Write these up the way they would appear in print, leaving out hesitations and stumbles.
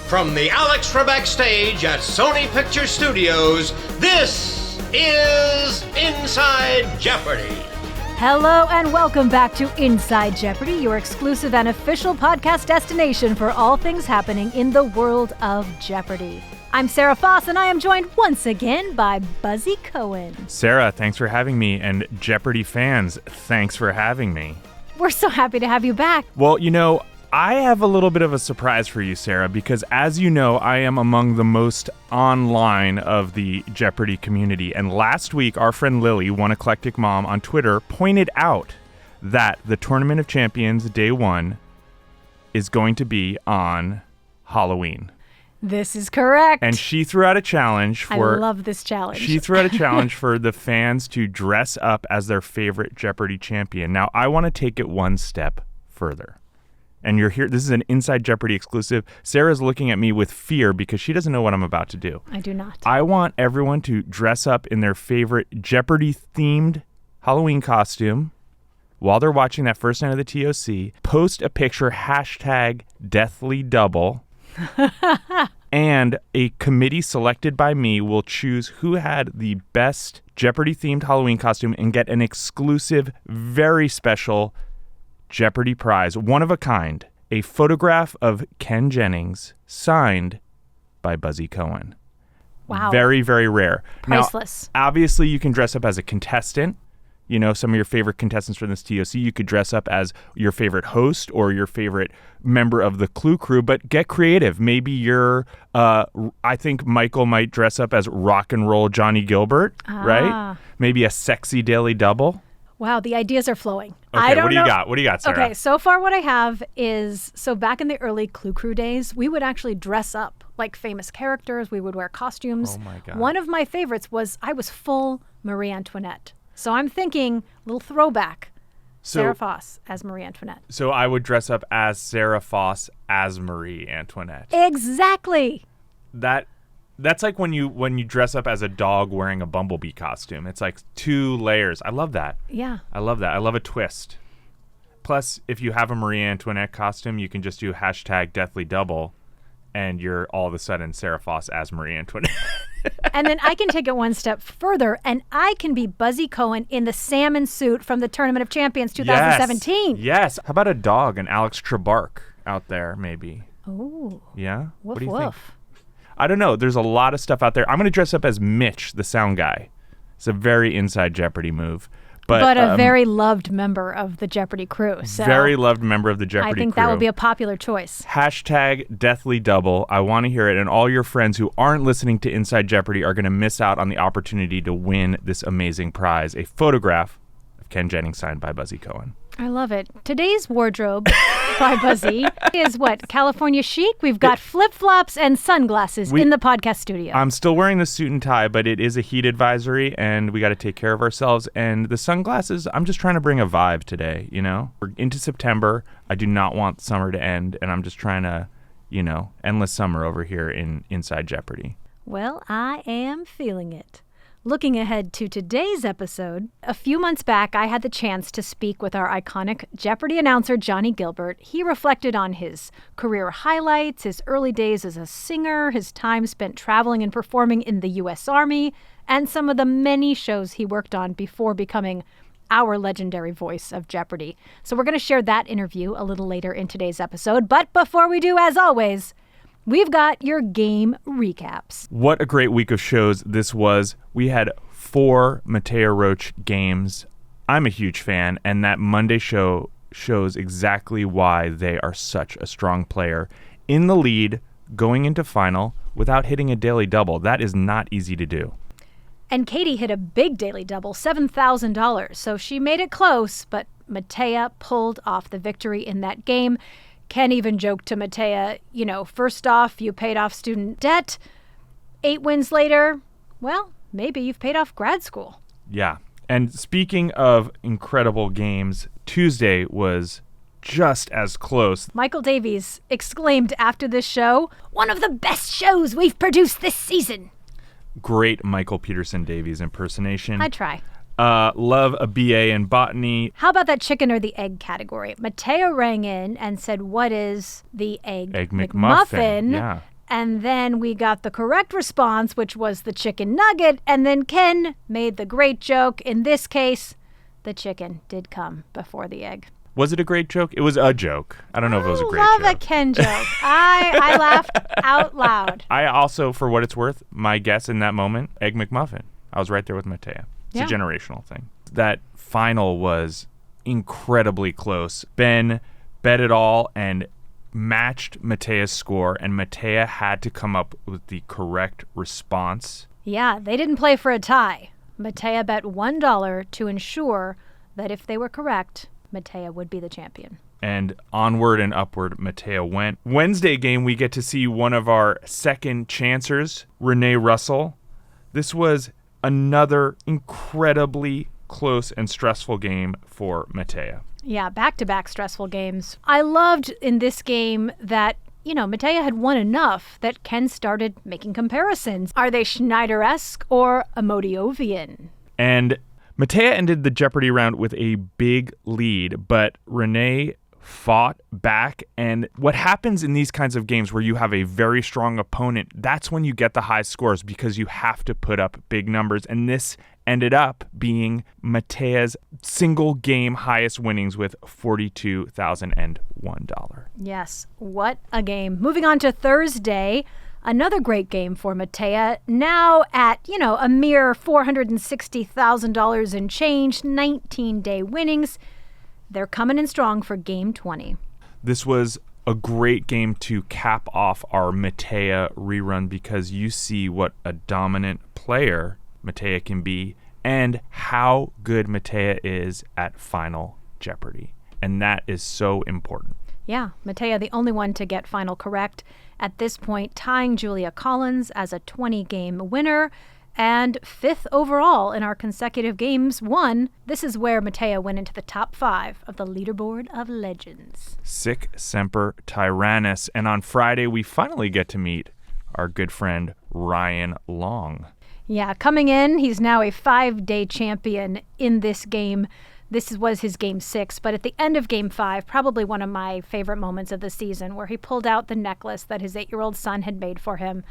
From the Alex Trebek stage at Sony Picture Studios, this is Inside Jeopardy! Hello and welcome back to Inside Jeopardy, your exclusive and official podcast destination for all things happening in the world of Jeopardy! I'm Sarah Foss, and I am joined once again by Buzzy Cohen. Sarah, thanks for having me, and Jeopardy fans, thanks for having me. We're so happy to have you back. Well, you know, I have a little bit of a surprise for you, Sarah, because as you know, I am among the most online of the Jeopardy community, and last week, our friend Lily, One Eclectic Mom on Twitter, pointed out that the Tournament of Champions Day 1 is going to be on Halloween. This is correct. And she threw out a challenge for... I love this challenge. She threw out a challenge for the fans to dress up as their favorite Jeopardy champion. Now, I want to take it one step further. And you're here. This is an Inside Jeopardy exclusive. Sarah's looking at me with fear because she doesn't know what I'm about to do. I do not. I want everyone to dress up in their favorite Jeopardy-themed Halloween costume while they're watching that first night of the TOC. Post a picture, #DeathlyDouble. And a committee selected by me will choose who had the best Jeopardy-themed Halloween costume and get an exclusive, very special Jeopardy prize, one of a kind, a photograph of Ken Jennings signed by Buzzy Cohen. Wow. Very, very rare. Priceless. Now, obviously, you can dress up as a contestant. You know, some of your favorite contestants from this TOC, you could dress up as your favorite host or your favorite member of the Clue Crew, but get creative. Maybe you're, I think Michael might dress up as rock and roll Johnny Gilbert, right? Maybe a sexy Daily Double. Wow, the ideas are flowing. Okay, what do you got? What do you got, Sarah? Okay, so far what I have is, so back in the early Clue Crew days, we would actually dress up like famous characters. We would wear costumes. Oh my God. One of my favorites was I was full Marie Antoinette. So I'm thinking little throwback. Sarah Foss as Marie Antoinette. So I would dress up as Sarah Foss as Marie Antoinette. Exactly. That's like when you dress up as a dog wearing a bumblebee costume. It's like 2 layers. I love that. Yeah. I love that. I love a twist. Plus, if you have a Marie Antoinette costume, you can just do #DeathlyDouble, and you're all of a sudden Sarah Foss as Marie Antoinette. And then I can take it one step further, and I can be Buzzy Cohen in the salmon suit from the Tournament of Champions 2017. Yes. How about a dog, an Alex Trebek out there, maybe? Oh. Yeah? Woof, What do you woof. think? I don't know. There's a lot of stuff out there. I'm going to dress up as Mitch, the sound guy. It's a very Inside Jeopardy move. But a very loved member of the Jeopardy crew. So very loved member of the Jeopardy crew. I think that would be a popular choice. #DeathlyDouble. I want to hear it. And all your friends who aren't listening to Inside Jeopardy are going to miss out on the opportunity to win this amazing prize, a photograph of Ken Jennings signed by Buzzy Cohen. I love it. Today's wardrobe by Buzzy is what? California chic? We've got flip-flops and sunglasses in the podcast studio. I'm still wearing the suit and tie, but it is a heat advisory, and we got to take care of ourselves. And the sunglasses, I'm just trying to bring a vibe today, you know? We're into September. I do not want summer to end, and I'm just trying to, you know, endless summer over here in Inside Jeopardy. Well, I am feeling it. Looking ahead to today's episode, a few months back, I had the chance to speak with our iconic Jeopardy announcer, Johnny Gilbert. He reflected on his career highlights, his early days as a singer, his time spent traveling and performing in the U.S. Army, and some of the many shows he worked on before becoming our legendary voice of Jeopardy. So we're going to share that interview a little later in today's episode. But before we do, as always, we've got your game recaps. What a great week of shows this was. We had 4 Mateo Roach games. I'm a huge fan, and that Monday show shows exactly why they are such a strong player. In the lead, going into final, without hitting a daily double. That is not easy to do. And Katie hit a big daily double, $7,000. So she made it close, but Matea pulled off the victory in that game. Ken even joked to Matea, you know, first off, you paid off student debt. 8 wins later, well, maybe you've paid off grad school. Yeah. And speaking of incredible games, Tuesday was just as close. Michael Davies exclaimed after this show, "One of the best shows we've produced this season." Great Michael Peterson Davies impersonation. I try. Love a BA in botany. How about that chicken or the egg category? Mateo rang in and said, "What is the egg McMuffin?" Yeah. And then we got the correct response, which was the chicken nugget. And then Ken made the great joke. In this case, the chicken did come before the egg. Was it a great joke? It was a joke. I don't know if it was a great joke. I love a Ken joke. I laughed out loud. I also, for what it's worth, my guess in that moment, Egg McMuffin. I was right there with Matea. It's a generational thing. That final was incredibly close. Ben bet it all and matched Matea's score, and Matea had to come up with the correct response. Yeah, they didn't play for a tie. Matea bet $1 to ensure that if they were correct, Matea would be the champion. And onward and upward, Matea went. Wednesday game, we get to see one of our second chancers, Renee Russell. This was another incredibly close and stressful game for Matea. Yeah, back-to-back stressful games. I loved in this game that, Matea had won enough that Ken started making comparisons. Are they Schneider-esque or Amodiovian? And Matea ended the Jeopardy round with a big lead, but Renee fought back. And what happens in these kinds of games where you have a very strong opponent, that's when you get the high scores because you have to put up big numbers. And this ended up being Matea's single game highest winnings with $42,001. Yes, what a game. Moving on to Thursday, another great game for Matea, now at, a mere $460,000 in change, 19-day winnings. They're coming in strong for game 20. This was a great game to cap off our Matea rerun because you see what a dominant player Matea can be and how good Matea is at Final Jeopardy. And that is so important. Yeah, Matea, the only one to get final correct at this point, tying Julia Collins as a 20-game winner and 5th overall in our consecutive games won. This is where Matea went into the top 5 of the leaderboard of legends. Sic semper tyrannis. And on Friday, we finally get to meet our good friend Ryan Long. Yeah, coming in, he's now a 5-day champion in this game. This was his game 6, but at the end of game 5, probably one of my favorite moments of the season, where he pulled out the necklace that his 8-year-old son had made for him.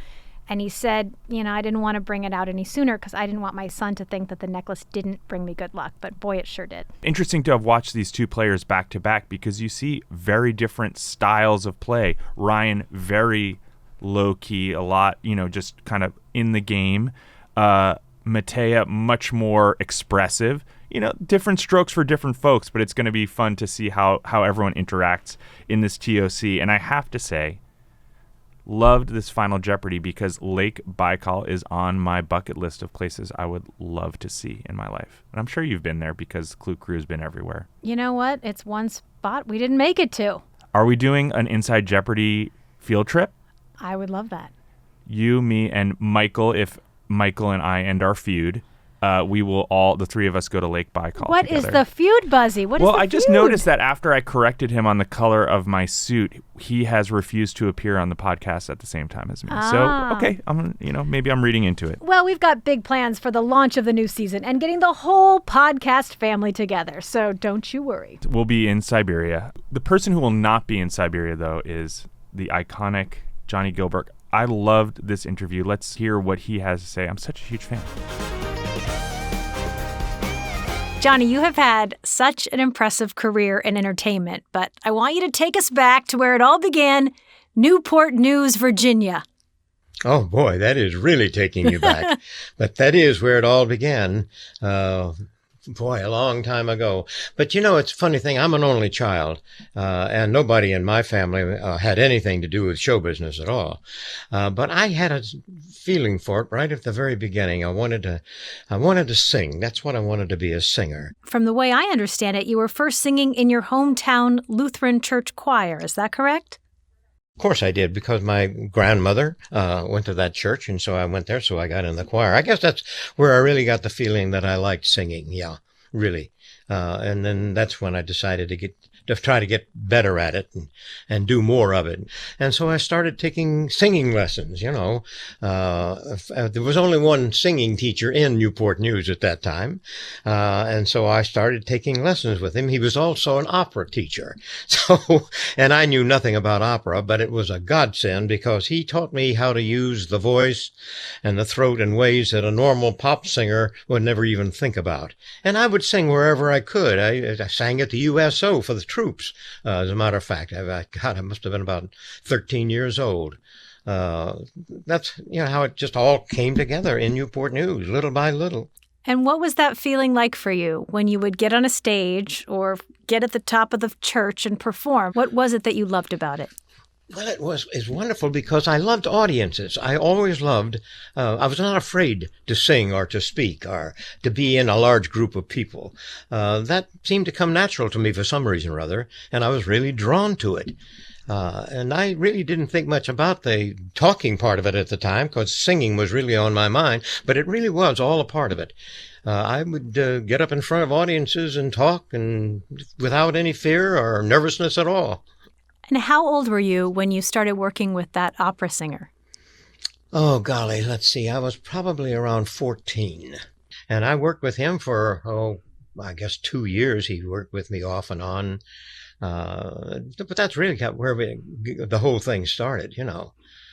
And he said, I didn't want to bring it out any sooner because I didn't want my son to think that the necklace didn't bring me good luck. But boy, it sure did. Interesting to have watched these two players back to back because you see very different styles of play. Ryan, very low key, a lot, just kind of in the game. Matea, much more expressive. Different strokes for different folks, but it's going to be fun to see how everyone interacts in this TOC. And I have to say, loved this Final Jeopardy because Lake Baikal is on my bucket list of places I would love to see in my life. And I'm sure you've been there because Clue Crew's been everywhere. You know what? It's one spot we didn't make it to. Are we doing an Inside Jeopardy field trip? I would love that. You, me, and Michael, if Michael and I end our feud, we will all, the three of us, go to Lake Baikal What together. is the feud, Buzzy? What is the feud? Well, I just noticed that after I corrected him on the color of my suit, he has refused to appear on the podcast at the same time as me. So, okay, maybe I'm reading into it. Well, we've got big plans for the launch of the new season and getting the whole podcast family together. So don't you worry. We'll be in Siberia. The person who will not be in Siberia, though, is the iconic Johnny Gilbert. I loved this interview. Let's hear what he has to say. I'm such a huge fan. Johnny, you have had such an impressive career in entertainment, but I want you to take us back to where it all began, Newport News, Virginia. Oh, boy, that is really taking you back. But that is where it all began. A long time ago. But it's a funny thing. I'm an only child, and nobody in my family had anything to do with show business at all. But I had a feeling for it right at the very beginning. I wanted to sing. That's what I wanted to be, a singer. From the way I understand it, you were first singing in your hometown Lutheran church choir. Is that correct? Of course I did, because my grandmother went to that church, and so I went there, so I got in the choir. I guess that's where I really got the feeling that I liked singing, yeah, really. And then that's when I decided to to try to get better at it and do more of it. And so I started taking singing lessons, there was only one singing teacher in Newport News at that time. And so I started taking lessons with him. He was also an opera teacher. So, and I knew nothing about opera, but it was a godsend because he taught me how to use the voice and the throat in ways that a normal pop singer would never even think about. And I would sing wherever I could. I sang at the USO for the troops. As a matter of fact, I must have been about 13 years old. That's how it just all came together in Newport News, little by little. And what was that feeling like for you when you would get on a stage or get at the top of the church and perform? What was it that you loved about it? Well, it's wonderful because I loved audiences. I always loved, I was not afraid to sing or to speak or to be in a large group of people. That seemed to come natural to me for some reason or other, and I was really drawn to it. And I really didn't think much about the talking part of it at the time because singing was really on my mind, but it really was all a part of it. I would get up in front of audiences and talk and without any fear or nervousness at all. And how old were you when you started working with that opera singer? Oh, golly, let's see. I was probably around 14. And I worked with him for, I guess 2 years. He worked with me off and on. But that's really where the whole thing started,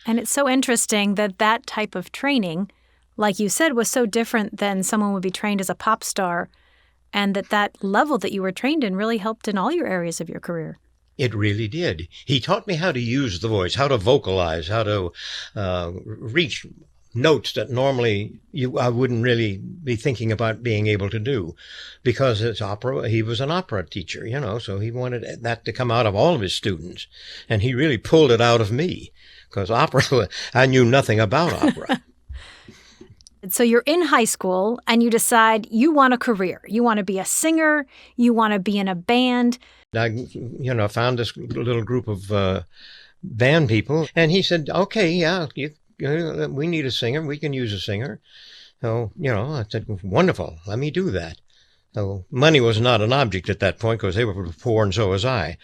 And it's so interesting that type of training, like you said, was so different than someone would be trained as a pop star, and that level that you were trained in really helped in all your areas of your career. It really did. He taught me how to use the voice, how to vocalize, how to reach notes that normally I wouldn't really be thinking about being able to do, because it's opera. He was an opera teacher, so he wanted that to come out of all of his students, and he really pulled it out of me because opera, I knew nothing about opera. So you're in high school and you decide you want a career. You want to be a singer. You want to be in a band. I, found this little group of band people, and he said, okay, yeah, we need a singer. We can use a singer. So, I said, wonderful. Let me do that. So money was not an object at that point because they were poor and so was I.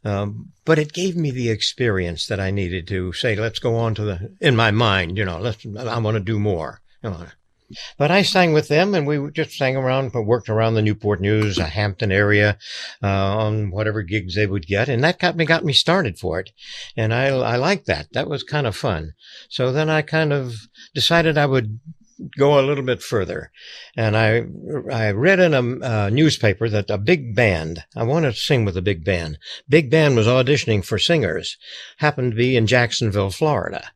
But it gave me the experience that I needed to say, let's go on in my mind, I want to do more. But I sang with them, and we just sang around, worked around the Newport News, Hampton area, on whatever gigs they would get, and that got me started for it. And I liked that. That was kind of fun. So then I kind of decided I would go a little bit further. And I read in a newspaper that a big band, I wanted to sing with a big band. Big band was auditioning for singers, happened to be in Jacksonville, Florida.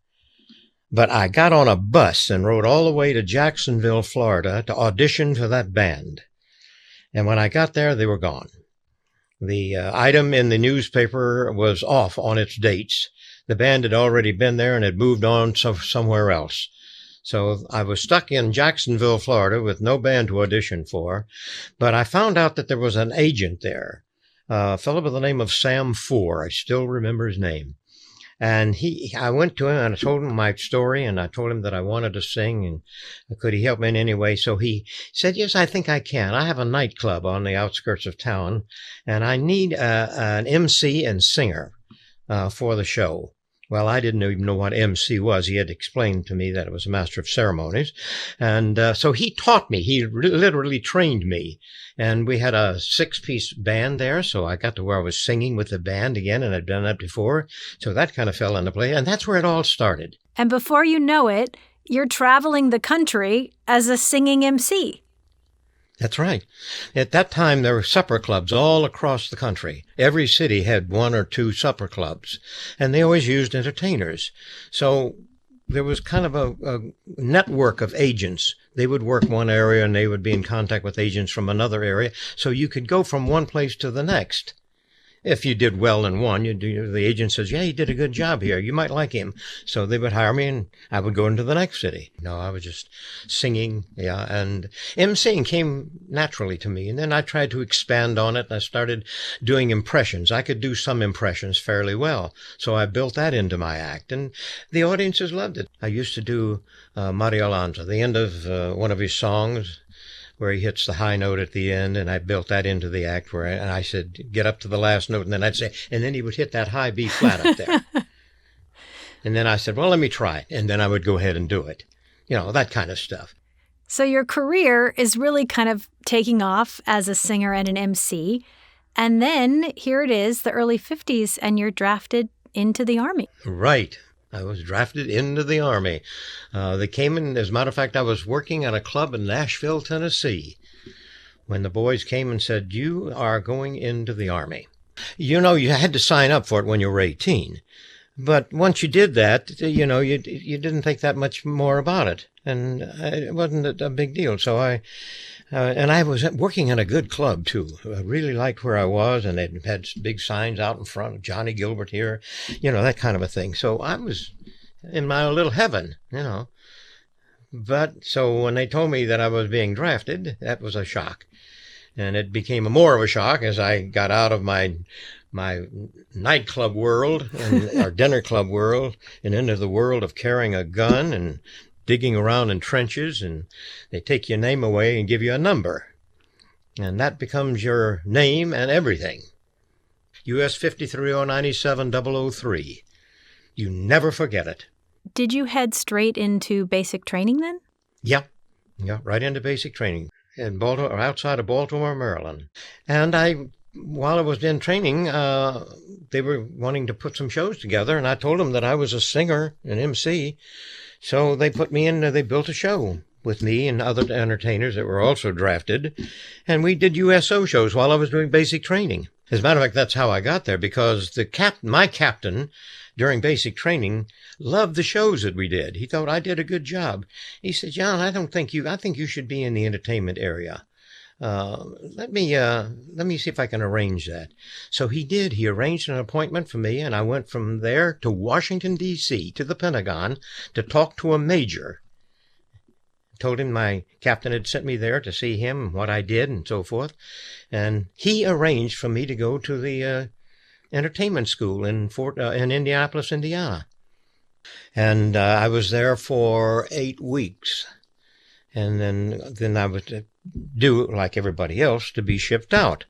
But I got on a bus and rode all the way to Jacksonville, Florida to audition for that band. And when I got there, they were gone. The item in the newspaper was off on its dates. The band had already been there and had moved on somewhere else. So I was stuck in Jacksonville, Florida with no band to audition for. But I found out that there was an agent there, a fellow by the name of Sam Four. I still remember his name. And I went to him and I told him my story, and I told him that I wanted to sing and could he help me in any way. So he said, yes, I think I can. I have a nightclub on the outskirts of town, and I need an MC and singer for the show. Well, I didn't even know what MC was. He had explained to me that it was a master of ceremonies. And so he taught me. He literally trained me. And we had a 6-piece band there, so I got to where I was singing with the band again, and I'd done that before. So that kind of fell into place, and that's where it all started. And before you know it, you're traveling the country as a singing MC. That's right. At that time, there were supper clubs all across the country. Every city had 1 or 2 supper clubs, and they always used entertainers. So there was kind of a network of agents. They would work one area, and they would be in contact with agents from another area. So you could go from one place to the next. If you did well in one, the agent says, yeah, he did a good job here. You might like him. So they would hire me, and I would go into the next city. No, I was just singing, yeah, and emceeing came naturally to me. And then I tried to expand on it, and I started doing impressions. I could do some impressions fairly well. So I built that into my act, and the audiences loved it. I used to do Mario Lanza, the end of one of his songs. where he hits the high note at the end, and I built that into the act and I said, get up to the last note, and then I'd say, and then he would hit that high B flat up there. And then I said, well, let me try it. And then I would go ahead and do it. That kind of stuff. So your career is really kind of taking off as a singer and an MC. And then here it is, the early 50s, and you're drafted into the Army. Right. I was drafted into the Army. They came in, as a matter of fact, I was working at a club in Nashville, Tennessee, when the boys came and said, you are going into the Army. You had to sign up for it when you were 18. But once you did that, you didn't think that much more about it. And it wasn't a big deal. So I was working in a good club, too. I really liked where I was, and they had big signs out in front of Johnny Gilbert here, that kind of a thing. So I was in my little heaven, But so when they told me that I was being drafted, that was a shock. And it became more of a shock as I got out of my nightclub world and our dinner club world and into the world of carrying a gun and digging around in trenches, and they take your name away and give you a number. And that becomes your name and everything. US 53097-003. You never forget it. Did you head straight into basic training then? Yeah, right into basic training in Baltimore, outside of Baltimore, Maryland. And while I was in training, they were wanting to put some shows together, and I told them that I was a singer, an MC. So they put me in, they built a show with me and other entertainers that were also drafted, and we did USO shows while I was doing basic training. As a matter of fact, that's how I got there, because my captain during basic training loved the shows that we did. He thought I did a good job. He said, John, I think you should be in the entertainment area. Let me see if I can arrange that. So he did. He arranged an appointment for me, and I went from there to Washington, D.C., to the Pentagon to talk to a major. Told him my captain had sent me there to see him, what I did, and so forth. And he arranged for me to go to the entertainment school in Indianapolis, Indiana. And I was there for 8 weeks. And then I was due, like everybody else, to be shipped out.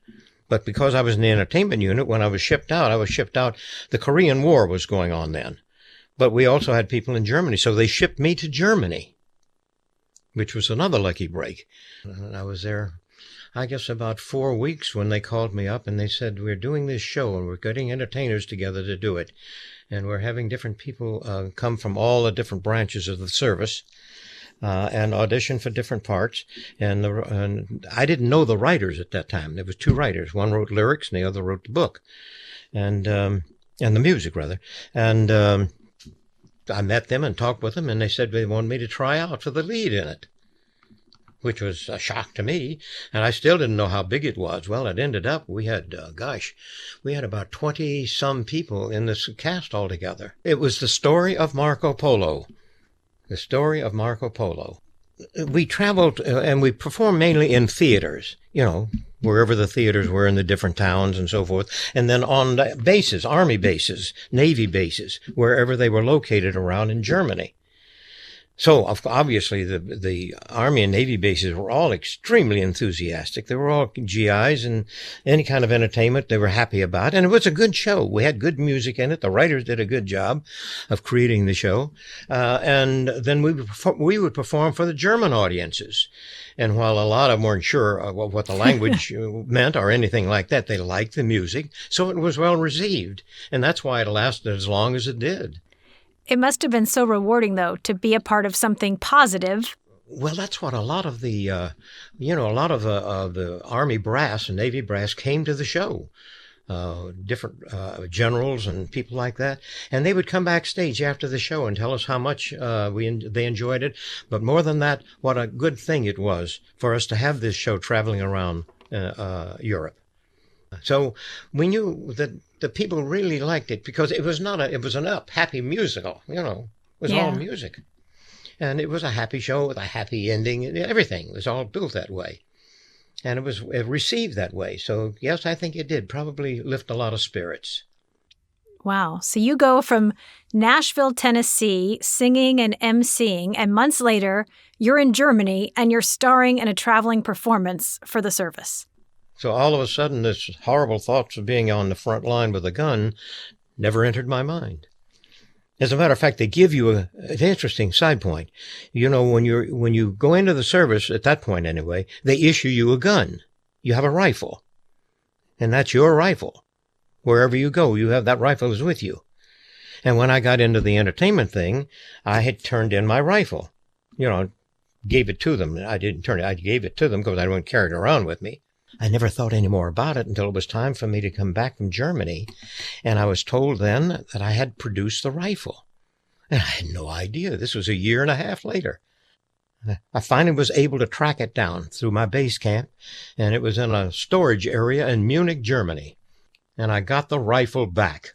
But because I was in the entertainment unit, when I was shipped out, the Korean War was going on then. But we also had people in Germany, so they shipped me to Germany, which was another lucky break. And I was there, I guess, about 4 weeks when they called me up and they said, we're doing this show and we're getting entertainers together to do it. And we're having different people come from all the different branches of the service and audition for different parts. And I didn't know the writers at that time. There was 2 writers. One wrote lyrics and the other wrote the book and the music, rather. And I met them and talked with them, and they said they wanted me to try out for the lead in it, which was a shock to me, and I still didn't know how big it was. Well, it ended up, we had about 20-some people in this cast altogether. It was the story of Marco Polo. The story of Marco Polo. We traveled, and we performed mainly in theaters, wherever the theaters were in the different towns and so forth, and then on bases, Army bases, Navy bases, wherever they were located around in Germany. So obviously the Army and Navy bases were all extremely enthusiastic. They were all GIs, and any kind of entertainment they were happy about. And it was a good show. We had good music in it. The writers did a good job of creating the show. And then we would perform for the German audiences. And while a lot of them weren't sure what the language meant or anything like that, they liked the music. So it was well received. And that's why it lasted as long as it did. It must have been so rewarding, though, to be a part of something positive. Well, that's what a lot of the Army brass and Navy brass came to the show. Different generals and people like that. And they would come backstage after the show and tell us how much they enjoyed it. But more than that, what a good thing it was for us to have this show traveling around Europe. So we knew that the people really liked it because it was an happy musical, it was all music. And it was a happy show with a happy ending, and everything was all built that way. And it was received that way. So yes, I think it did probably lift a lot of spirits. Wow. So you go from Nashville, Tennessee, singing and emceeing, and months later, you're in Germany and you're starring in a traveling performance for the service. So all of a sudden, this horrible thoughts of being on the front line with a gun never entered my mind. As a matter of fact, they give you an interesting side point. You know, when you go into the service, at that point anyway, they issue you a gun. You have a rifle. And that's your rifle. Wherever you go, you have that rifle is with you. And when I got into the entertainment thing, I had turned in my rifle. You know, gave it to them. I didn't turn it. I gave it to them because I didn't carry it around with me. I never thought any more about it until it was time for me to come back from Germany. And I was told then that I had produced the rifle. And I had no idea. This was a year and a half later. I finally was able to track it down through my base camp, and it was in a storage area in Munich, Germany. And I got the rifle back.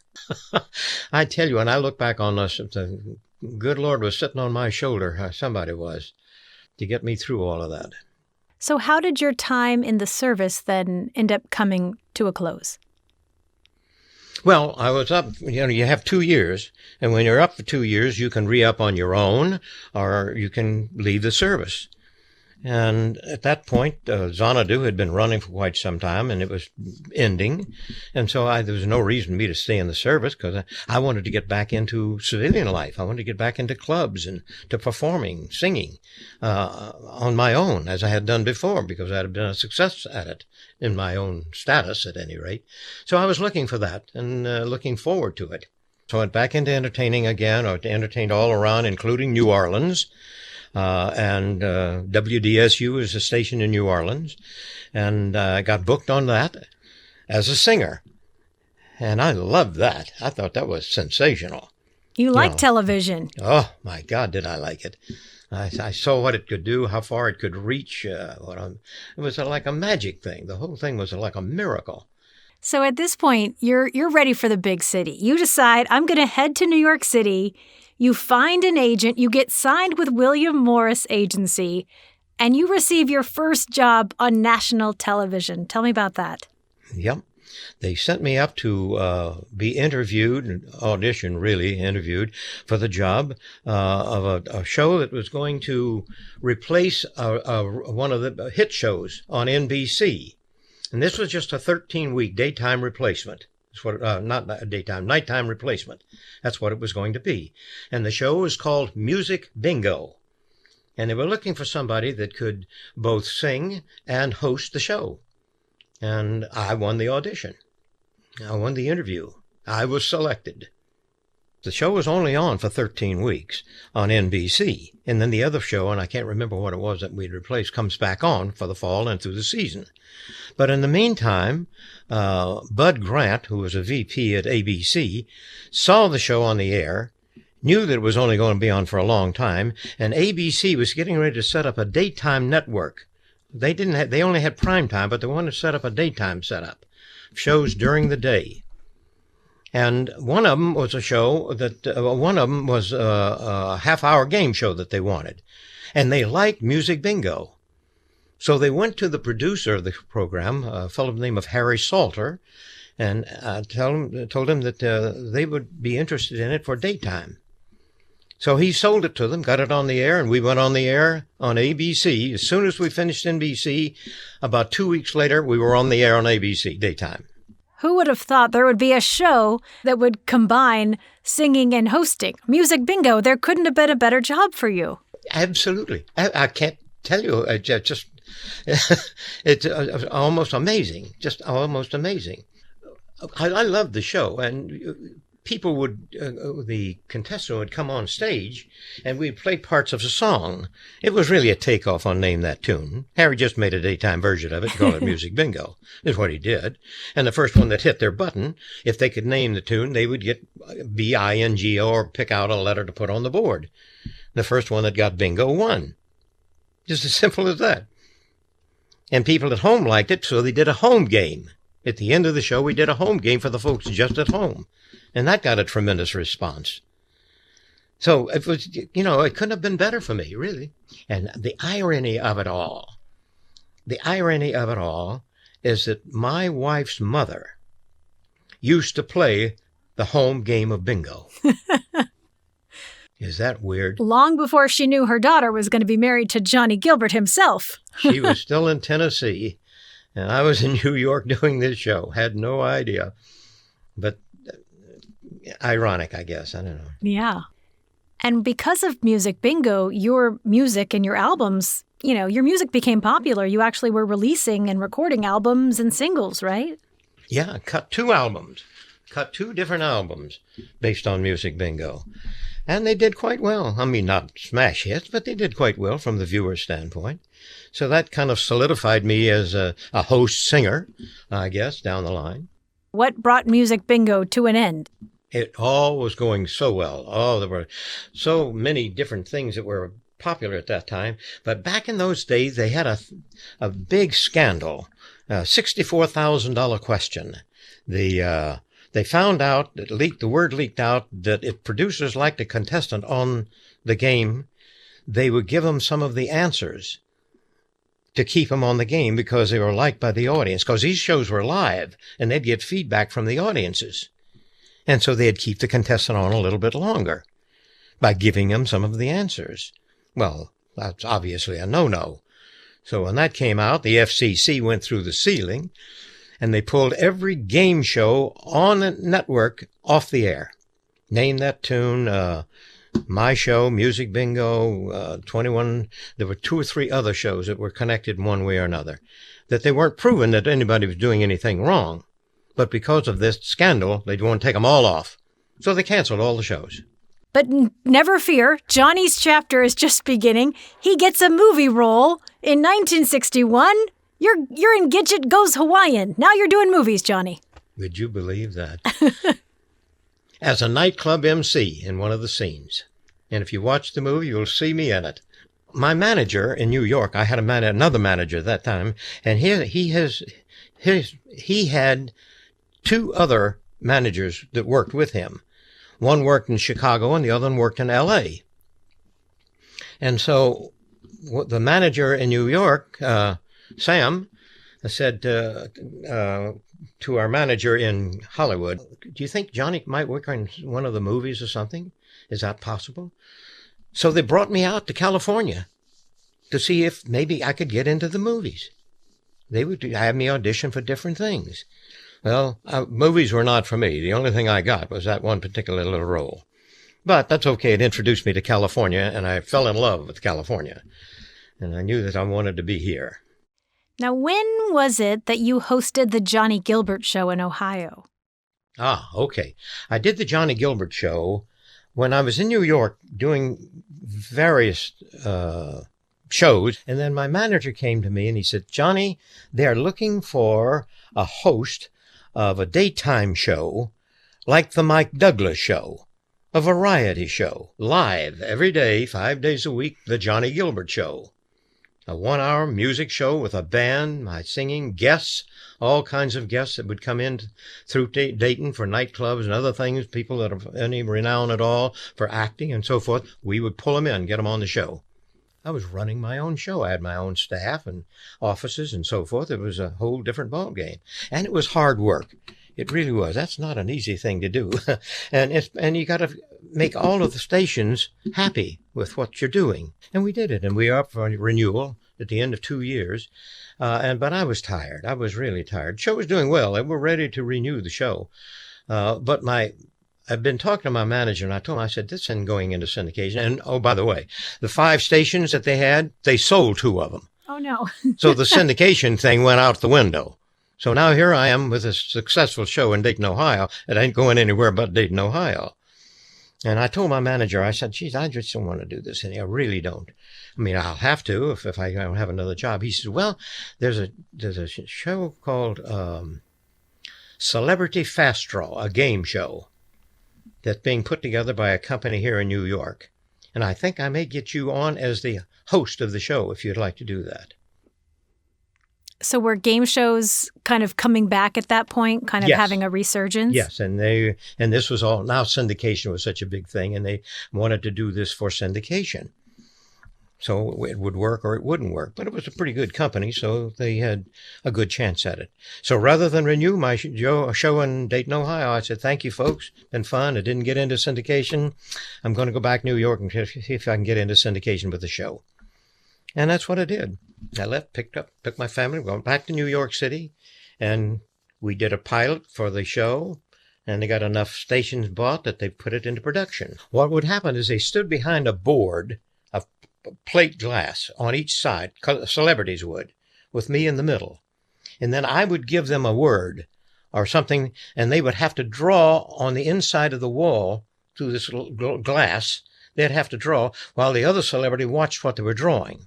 I tell you, when I look back on this, the good Lord was sitting on my shoulder, somebody was, to get me through all of that. So how did your time in the service then end up coming to a close? Well, I was up, you have 2 years, and when you're up for 2 years, you can re-up on your own, or you can leave the service. And at that point, Xanadu had been running for quite some time, and it was ending. And so there was no reason for me to stay in the service because I wanted to get back into civilian life. I wanted to get back into clubs and to performing, singing on my own, as I had done before, because I had been a success at it in my own status, at any rate. So I was looking for that and looking forward to it. So I went back into entertaining again, or entertained all around, including New Orleans. And WDSU is a station in New Orleans, and I got booked on that as a singer. And I loved that. I thought that was sensational. You like television. Oh, my God, did I like it. I saw what it could do, how far it could reach. It was like a magic thing. The whole thing was like a miracle. So at this point, you're ready for the big city. You decide, I'm going to head to New York City. You find an agent, you get signed with William Morris Agency, and you receive your first job on national television. Tell me about that. Yep. They sent me up to be interviewed, audition really, interviewed for the job of a show that was going to replace one of the hit shows on NBC. And this was just a 13-week daytime replacement. It's what, not a daytime, nighttime replacement. That's what it was going to be. And the show was called Music Bingo. And they were looking for somebody that could both sing and host the show. And I won the audition. I won the interview. I was selected. The show was only on for 13 weeks on NBC. And then the other show, and I can't remember what it was that we'd replaced, comes back on for the fall and through the season. But in the meantime, Bud Grant, who was a VP at ABC, saw the show on the air, knew that it was only going to be on for a long time, and ABC was getting ready to set up a daytime network. They only had prime time, but they wanted to set up a daytime setup, shows during the day. And one of them was a show that, one of them was a half-hour game show that they wanted. And they liked Music Bingo. So they went to the producer of the program, a fellow by the name of Harry Salter, and told him that they would be interested in it for daytime. So he sold it to them, got it on the air, and we went on the air on ABC. As soon as we finished NBC, about 2 weeks later, we were on the air on ABC, daytime. Who would have thought there would be a show that would combine singing and hosting? Music Bingo, there couldn't have been a better job for you. Absolutely. I can't tell you, it's almost amazing, just almost amazing. I loved the show, and people would, the contestant would come on stage, and we'd play parts of a song. It was really a takeoff on Name That Tune. Harry just made a daytime version of it, called it Music Bingo, is what he did. And the first one that hit their button, if they could name the tune, they would get B-I-N-G-O or pick out a letter to put on the board. The first one that got bingo won. Just as simple as that. And people at home liked it, so they did a home game. At the end of the show, we did a home game for the folks just at home. And that got a tremendous response. So it was, it couldn't have been better for me, really. And the irony of it all is that my wife's mother used to play the home game of bingo. Is that weird? Long before she knew her daughter was going to be married to Johnny Gilbert himself. She was still in Tennessee, and I was in New York doing this show. Had no idea. But ironic, I guess. I don't know. Yeah. And because of Music Bingo, your music and your albums, your music became popular. You actually were releasing and recording albums and singles, right? Yeah, cut two different albums based on Music Bingo. And they did quite well. I mean, not smash hits, but they did quite well from the viewer's standpoint. So that kind of solidified me as a host singer, I guess, down the line. What brought Music Bingo to an end? It all was going so well. Oh, there were so many different things that were popular at that time. But back in those days, they had a big scandal, a $64,000 question. They found out, the word leaked out, that if producers liked a contestant on the game, they would give them some of the answers to keep them on the game because they were liked by the audience. Because these shows were live, and they'd get feedback from the audiences. And so they'd keep the contestant on a little bit longer by giving them some of the answers. Well, that's obviously a no-no. So when that came out, the FCC went through the ceiling, and they pulled every game show on the network off the air. Name That Tune, my show, Music Bingo, 21. There were 2 or 3 other shows that were connected in one way or another, that they weren't proven that anybody was doing anything wrong. But because of this scandal, they want to take them all off. So they canceled all the shows. But never fear, Johnny's chapter is just beginning. He gets a movie role in 1961. You're in Gidget Goes Hawaiian. Now you're doing movies, Johnny. Would you believe that? As a nightclub MC in one of the scenes. And if you watch the movie, you'll see me in it. My manager in New York, I had another manager at that time, and he had 2 other managers that worked with him. One worked in Chicago and the other one worked in L.A. And so the manager in New York, Sam, said to our manager in Hollywood, do you think Johnny might work on one of the movies or something? Is that possible? So they brought me out to California to see if maybe I could get into the movies. They would have me audition for different things. Well, movies were not for me. The only thing I got was that one particular little role. But that's okay. It introduced me to California, and I fell in love with California. And I knew that I wanted to be here. Now, when was it that you hosted the Johnny Gilbert Show in Ohio? Okay. I did the Johnny Gilbert Show when I was in New York doing various shows. And then my manager came to me and he said, Johnny, they're looking for a host of a daytime show like the Mike Douglas Show, a variety show, live every day, 5 days a week, the Johnny Gilbert Show. A 1-hour music show with a band, my singing, guests, all kinds of guests that would come in through Dayton for nightclubs and other things, people that have any renown at all for acting and so forth. We would pull them in, get them on the show. I was running my own show. I had my own staff and offices and so forth. It was a whole different ballgame. And it was hard work. It really was. That's not an easy thing to do. and you got to make all of the stations happy with what you're doing. And we did it. And we are up for renewal at the end of 2 years. But I was tired. I was really tired. The show was doing well. They were ready to renew the show. But I've been talking to my manager, and I told him, I said, this isn't going into syndication. And, oh, by the way, the 5 stations that they had, they sold 2 of them. Oh, no. So the syndication thing went out the window. So now here I am with a successful show in Dayton, Ohio. It ain't going anywhere but Dayton, Ohio. And I told my manager, I said, geez, I just don't want to do this. And I really don't. I mean, I'll have to if I don't have another job. He says, well, there's a show called Celebrity Fast Draw, a game show that's being put together by a company here in New York. And I think I may get you on as the host of the show if you'd like to do that. So were game shows kind of coming back at that point, kind of Yes. having a resurgence? Yes, and this was all, now syndication was such a big thing, and they wanted to do this for syndication. So it would work or it wouldn't work. But it was a pretty good company, so they had a good chance at it. So rather than renew my show in Dayton, Ohio, I said, thank you, folks. Been fun. I didn't get into syndication. I'm going to go back to New York and see if I can get into syndication with the show. And that's what I did. I left, took my family, went back to New York City, and we did a pilot for the show. And they got enough stations bought that they put it into production. What would happen is they stood behind a board of plate glass on each side, celebrities would, with me in the middle. And then I would give them a word or something, and they would have to draw on the inside of the wall through this glass. They'd have to draw while the other celebrity watched what they were drawing.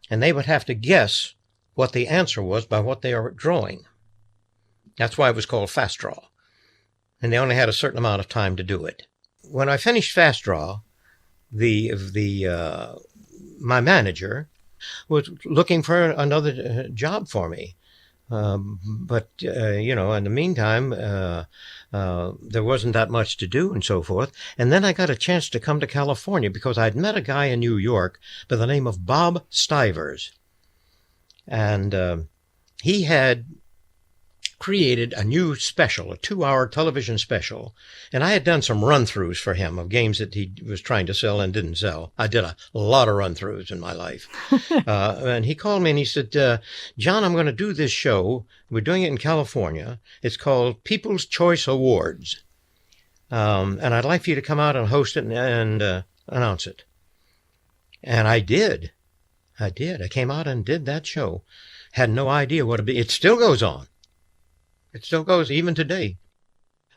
And they would have to guess what the answer was by what they are drawing. That's why it was called Fast Draw. And they only had a certain amount of time to do it. When I finished Fast Draw, my manager was looking for another job for me. But in the meantime, there wasn't that much to do and so forth. And then I got a chance to come to California because I'd met a guy in New York by the name of Bob Stivers. And he had created a new special, a 2-hour television special. And I had done some run-throughs for him of games that he was trying to sell and didn't sell. I did a lot of run-throughs in my life. And he called me and he said, John, I'm going to do this show. We're doing it in California. It's called People's Choice Awards. And I'd like for you to come out and host it and announce it. And I did. I came out and did that show. Had no idea what it'd be. It still goes on. It still goes even today.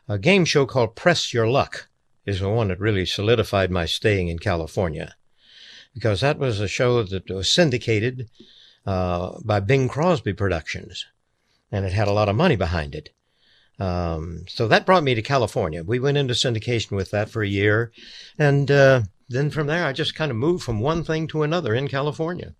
A game show called Press Your Luck is the one that really solidified my staying in California, because that was a show that was syndicated by Bing Crosby Productions, and it had a lot of money behind it. So that brought me to California. We went into syndication with that for a year, and then from there I just kind of moved from one thing to another in California.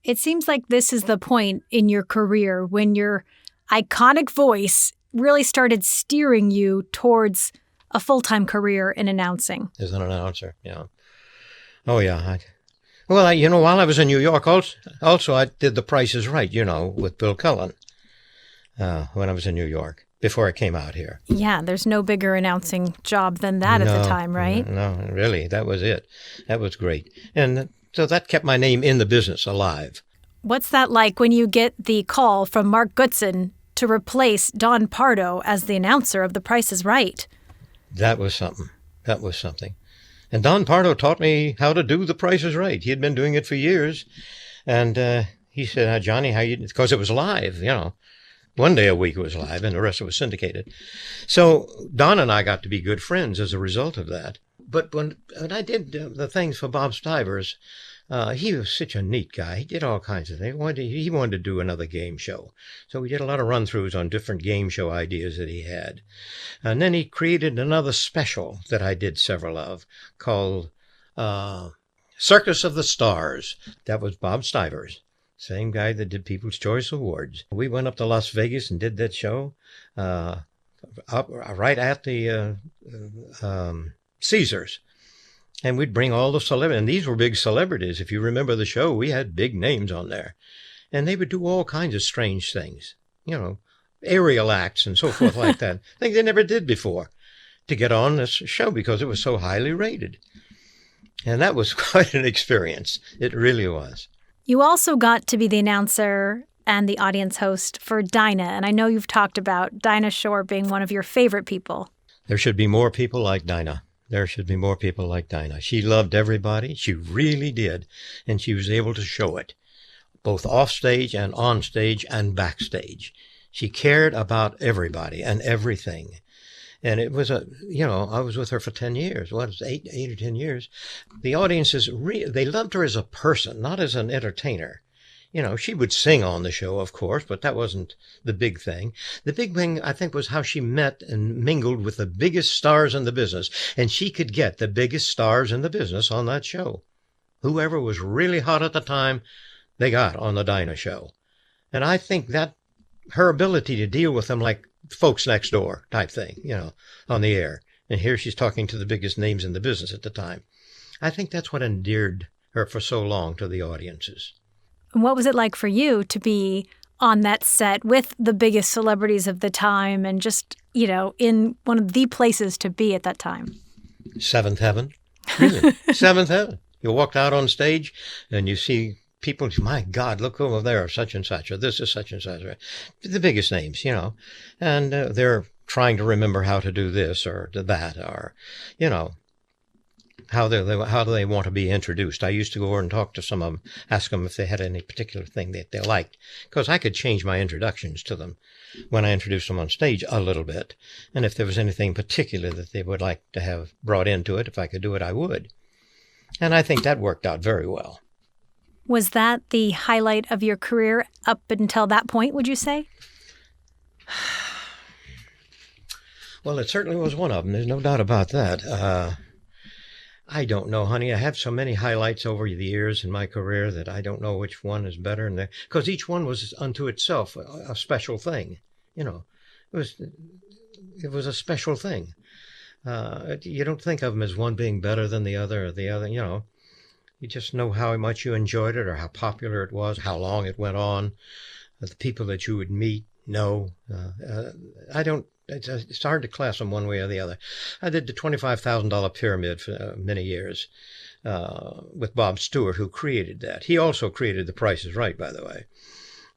It seems like this is the point in your career when your iconic voice really started steering you towards a full-time career in announcing. As an announcer, yeah. Oh, yeah. While I was in New York, also I did The Price is Right, with Bill Cullen when I was in New York, before I came out here. Yeah, there's no bigger announcing job than that at the time, right? No, really, that was it. That was great. And so that kept my name in the business alive. What's that like when you get the call from Mark Goodson to replace Don Pardo as the announcer of The Price is Right? That was something. And Don Pardo taught me how to do The Price is Right. He had been doing it for years. And he said, Johnny, because it was live, One day a week it was live and the rest of it was syndicated. So Don and I got to be good friends as a result of that. But when I did the things for Bob Stivers, he was such a neat guy. He did all kinds of things. He wanted to do another game show. So we did a lot of run-throughs on different game show ideas that he had. And then he created another special that I did several of called Circus of the Stars. That was Bob Stivers, same guy that did People's Choice Awards. We went up to Las Vegas and did that show up right at the Caesars. And we'd bring all the celebrities, and these were big celebrities. If you remember the show, we had big names on there. And they would do all kinds of strange things, aerial acts and so forth like that. Things they never did before to get on this show because it was so highly rated. And that was quite an experience. It really was. You also got to be the announcer and the audience host for Dinah. And I know you've talked about Dinah Shore being one of your favorite people. There should be more people like Dinah. There should be more people like Dinah. She loved everybody. She really did. And she was able to show it, both off stage and on stage and backstage. She cared about everybody and everything. And it was I was with her for 10 years. What was it, 8 or 10 years? The audiences, they loved her as a person, not as an entertainer. She would sing on the show, of course, but that wasn't the big thing. The big thing, I think, was how she met and mingled with the biggest stars in the business. And she could get the biggest stars in the business on that show. Whoever was really hot at the time, they got on the Dinah show. And I think that her ability to deal with them like folks next door type thing, on the air. And here she's talking to the biggest names in the business at the time. I think that's what endeared or for so long to the audiences. And what was it like for you to be on that set with the biggest celebrities of the time and just, in one of the places to be at that time? Seventh heaven. Really. Seventh heaven. You walked out on stage and you see people, my God, look over there, such and such, or this is such and such, or the biggest names, and they're trying to remember how to do this or that, or, how do they want to be introduced. I used to go over and talk to some of them, ask them if they had any particular thing that they liked, because I could change my introductions to them when I introduced them on stage a little bit. And if there was anything particular that they would like to have brought into it, if I could do it, I would. And I think that worked out very well. Was that the highlight of your career up until that point, would you say? Well, it certainly was one of them. There's no doubt about that. I don't know, honey. I have so many highlights over the years in my career that I don't know which one is better. Because each one was unto itself a special thing. It was a special thing. You don't think of them as one being better than the other or the other, You just know how much you enjoyed it or how popular it was, how long it went on, the people that you would meet, It's hard to class them one way or the other. I did the $25,000 pyramid for many years with Bob Stewart, who created that. He also created The Price is Right, by the way.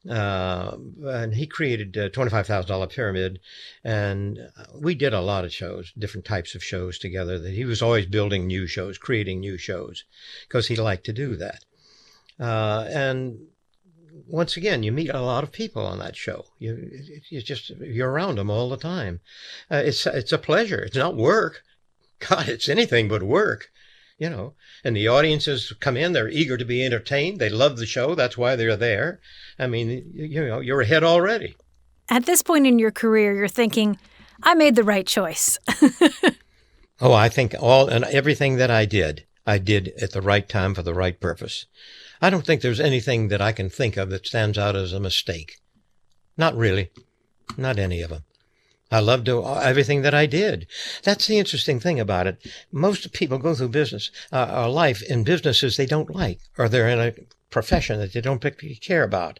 And he created a $25,000 pyramid, and we did a lot of shows, different types of shows together. That he was always building new shows, creating new shows, because he liked to do that. And once again, you meet a lot of people on that show. You're around them all the time. It's a pleasure. It's not work. God, it's anything but work. And the audiences come in, they're eager to be entertained. They love the show. That's why they're there. I mean, you're ahead already. At this point in your career, you're thinking, I made the right choice. Oh, I think everything that I did at the right time for the right purpose. I don't think there's anything that I can think of that stands out as a mistake. Not really. Not any of them. I loved everything that I did. That's the interesting thing about it. Most people go through business, or life in businesses they don't like, or they're in a profession that they don't particularly care about.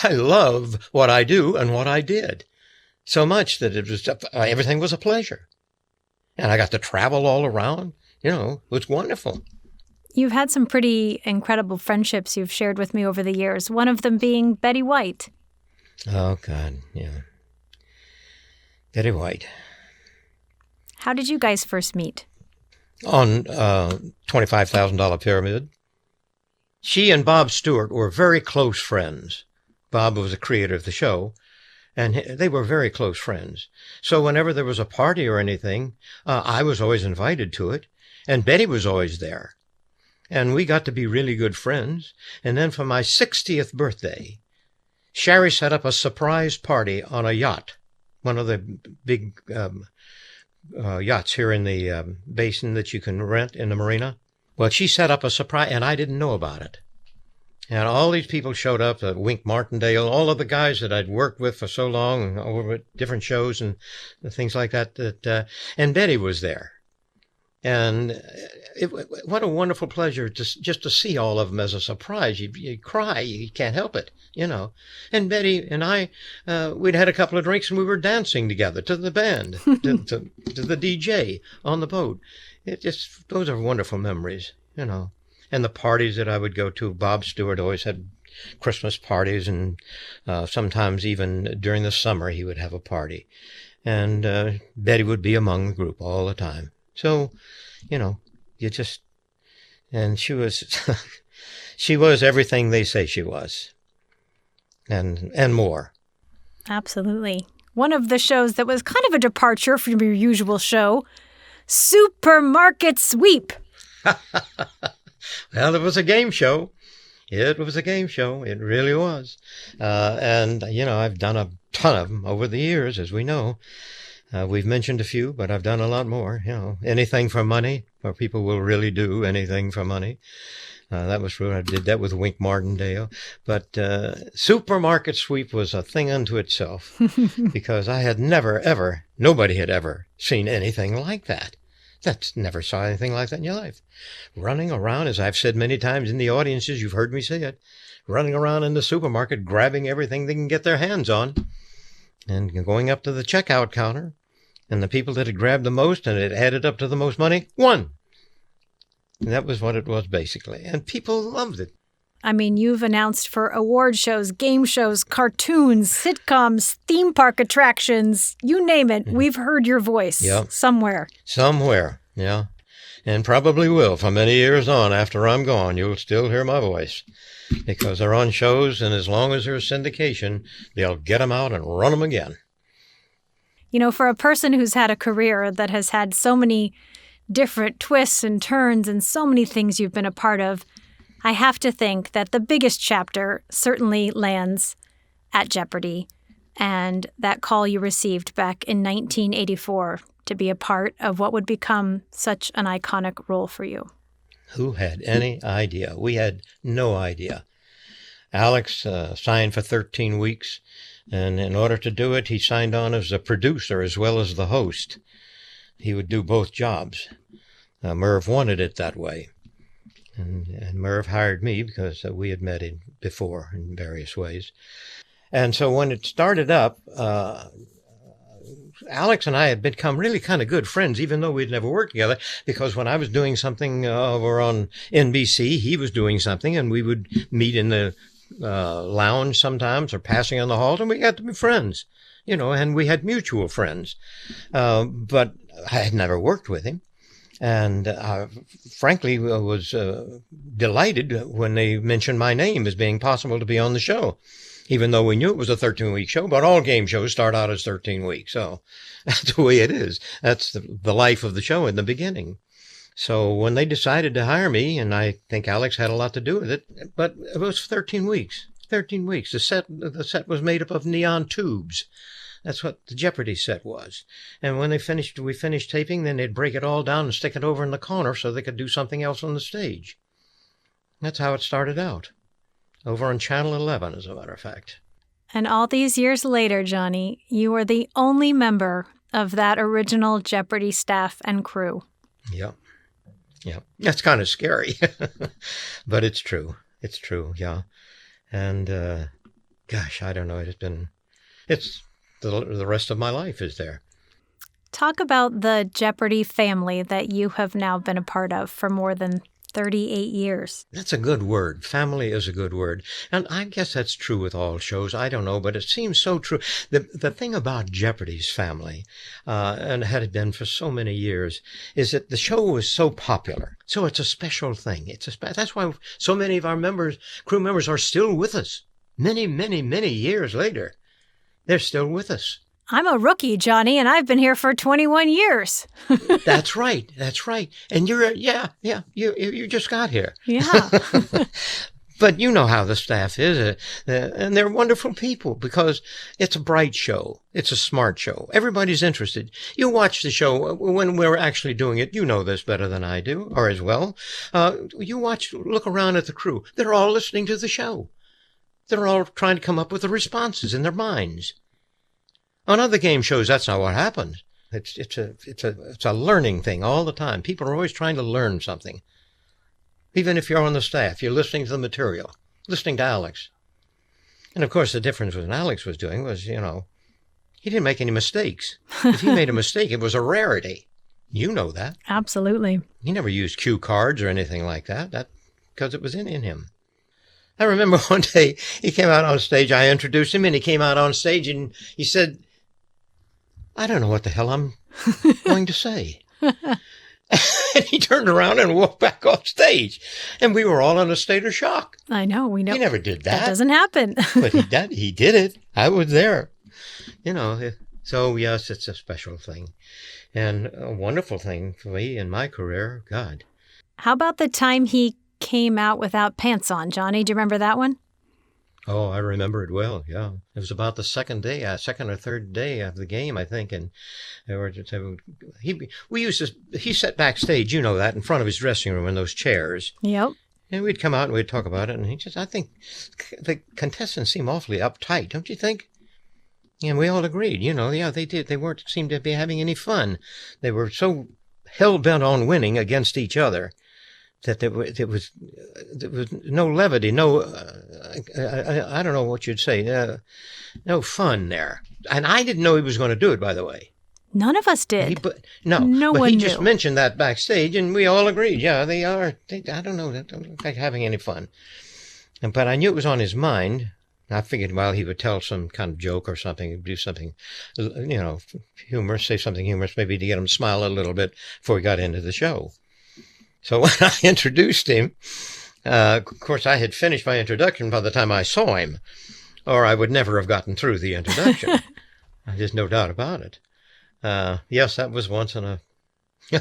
I love what I do and what I did so much that everything was a pleasure. And I got to travel all around. It was wonderful. You've had some pretty incredible friendships you've shared with me over the years, one of them being Betty White. Oh, God, yeah. Betty White. How did you guys first meet? On $25,000 pyramid. She and Bob Stewart were very close friends. Bob was the creator of the show, and they were very close friends. So whenever there was a party or anything, I was always invited to it, and Betty was always there. And we got to be really good friends. And then for my 60th birthday, Sherry set up a surprise party on a yacht. One of the big yachts here in the basin that you can rent in the marina. Well, she set up a surprise, and I didn't know about it. And all these people showed up, Wink Martindale, all of the guys that I'd worked with for so long over at different shows and things like that. And Betty was there. And what a wonderful pleasure just to see all of them as a surprise. You cry, you can't help it, And Betty and I, we'd had a couple of drinks and we were dancing together to the band, to the DJ on the boat. Those are wonderful memories, And the parties that I would go to, Bob Stewart always had Christmas parties, and sometimes even during the summer he would have a party. And Betty would be among the group all the time. So, and she was, she was everything they say she was, and more. Absolutely. One of the shows that was kind of a departure from your usual show, Supermarket Sweep. Well, it was a game show. It was a game show. It really was. And, I've done a ton of them over the years, as we know. We've mentioned a few, but I've done a lot more. Anything for money, where people will really do anything for money. That was true. I did that with Wink Martindale. But Supermarket Sweep was a thing unto itself because I had nobody had ever seen anything like that. That's never saw anything like that in your life. Running around, as I've said many times in the audiences, you've heard me say it, running around in the supermarket, grabbing everything they can get their hands on, and going up to the checkout counter, and the people that had grabbed the most and it added up to the most money won. And that was what it was, basically. And people loved it. I mean, you've announced for award shows, game shows, cartoons, sitcoms, theme park attractions, you name it. We've heard your voice somewhere. Somewhere, yeah. And probably will for many years on. After I'm gone, you'll still hear my voice. Because they're on shows, and as long as there's syndication, they'll get them out and run them again. You know, for a person who's had a career that has had so many different twists and turns and so many things you've been a part of, I have to think that the biggest chapter certainly lands at Jeopardy! And that call you received back in 1984 to be a part of what would become such an iconic role for you. Who had any idea? We had no idea. Alex signed for 13 weeks, and in order to do it, he signed on as a producer as well as the host. He would do both jobs. Merv wanted it that way. And Merv hired me because we had met him before in various ways. And so when it started up, Alex and I had become really kind of good friends, even though we'd never worked together, because when I was doing something over on NBC, he was doing something, and we would meet in the lounge sometimes or passing on the halls, and we got to be friends, you know, and we had mutual friends. But I had never worked with him. And frankly, I was delighted when they mentioned my name as being possible to be on the show, even though we knew it was a 13-week show. But all game shows start out as 13 weeks. So that's the way it is. That's the life of the show in the beginning. So when they decided to hire me, and I think Alex had a lot to do with it, but it was 13 weeks. 13 weeks. The set was made up of neon tubes. That's what the Jeopardy set was. And when we finished taping, then they'd break it all down and stick it over in the corner so they could do something else on the stage. That's how it started out. Over on Channel 11, as a matter of fact. And all these years later, Johnny, you are the only member of that original Jeopardy staff and crew. Yep. Yeah. That's kind of scary. But it's true. It's true, yeah. And, gosh, I don't know. The rest of my life is there. Talk about the Jeopardy family that you have now been a part of for more than 38 years. That's a good word. Family is a good word. And I guess that's true with all shows. I don't know, but it seems so true. The thing about Jeopardy's family, and had been for so many years, is that the show was so popular. So it's a special thing. That's why so many of our crew members are still with us. Many, many, many years later. They're still with us. I'm a rookie, Johnny, and I've been here for 21 years. That's right. That's right. And you just got here. Yeah. But you know how the staff is, and they're wonderful people because it's a bright show. It's a smart show. Everybody's interested. You watch the show when we're actually doing it. You know this better than I do, or as well. Look around at the crew. They're all listening to the show. They're all trying to come up with the responses in their minds. On other game shows, that's not what happens. It's a learning thing all the time. People are always trying to learn something. Even if you're on the staff, you're listening to the material, listening to Alex. And of course, the difference with what Alex was doing was, he didn't make any mistakes. If he made a mistake, it was a rarity. You know that. Absolutely. He never used cue cards or anything like that. Because it was in him. I remember one day he came out on stage. I introduced him, and he came out on stage, and he said, I don't know what the hell I'm going to say. And he turned around and walked back off stage. And we were all in a state of shock. I know. We know. He never did that. That doesn't happen. But he did it. I was there. So, yes, it's a special thing. And a wonderful thing for me in my career. God. How about the time he came out without pants on, Johnny? Do you remember that one? Oh, I remember it well, yeah. It was about the second or third day of the game, I think, and he sat backstage, you know that, in front of his dressing room in those chairs. Yep. And we'd come out and we'd talk about it, and I think the contestants seem awfully uptight, don't you think? And we all agreed, they did. They seemed to be having any fun. They were so hell-bent on winning against each other, that there was no levity, no, I don't know what you'd say, no fun there. And I didn't know he was going to do it, by the way. None of us did. No but one he knew. just mentioned that backstage, and we all agreed. Yeah, they are. I don't know. They don't look like having any fun. But I knew it was on his mind. I figured, well, he would tell some kind of joke or something, do something, humorous, say something humorous, maybe to get him to smile a little bit before he got into the show. So when I introduced him, of course, I had finished my introduction by the time I saw him, or I would never have gotten through the introduction. There's no doubt about it. Yes, that was once in a